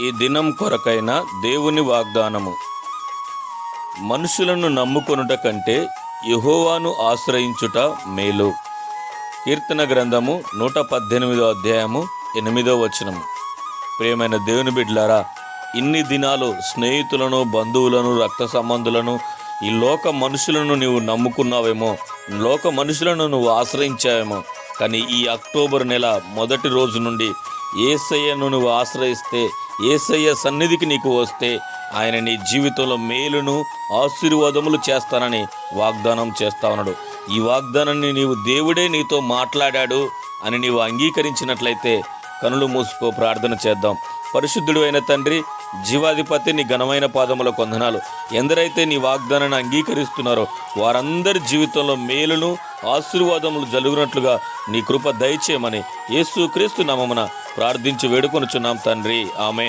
ఈ దినం కొరకైన దేవుని వాగ్దానము. మనుషులను నమ్ముకొనుట కంటే యెహోవాను ఆశ్రయించుట మేలు. కీర్తన గ్రంథము 118 అధ్యాయము 8వ వచనము. ప్రియమైన దేవుని బిడ్డలారా, ఇన్ని దినాలు స్నేహితులను, బంధువులను, రక్త సంబంధులను, ఈ లోక మనుషులను నీవు నమ్ముకున్నావేమో, లోక మనుషులను నువ్వు ఆశ్రయించావేమో. కానీ ఈ అక్టోబర్ నెల మొదటి రోజు నుండి యేసయ్యను నువ్వు ఆశ్రయిస్తే, యేసయ్య సన్నిధికి నీకు వస్తే, ఆయన నీ జీవితంలో మేలును, ఆశీర్వాదములు చేస్తానని వాగ్దానం చేస్తా ఉన్నాడు. ఈ వాగ్దానాన్ని నీవు దేవుడే నీతో మాట్లాడాడు అని నీవు అంగీకరించినట్లయితే కనులు మూసుకో, ప్రార్థన చేద్దాం. పరిశుద్ధుడు అయిన తండ్రి, జీవాధిపతి, నీ ఘనమైన పాదముల వందనాలు. ఎందరైతే నీ వాగ్దానాన్ని అంగీకరిస్తున్నారో వారందరి జీవితంలో మేలును, ఆశీర్వాదములు జరుగునట్లుగా నీ కృప దయచేయమని యేసుక్రీస్తు నామమున ప్రార్థించి వేడుకొనుచున్నాం తండ్రి. ఆమేన్.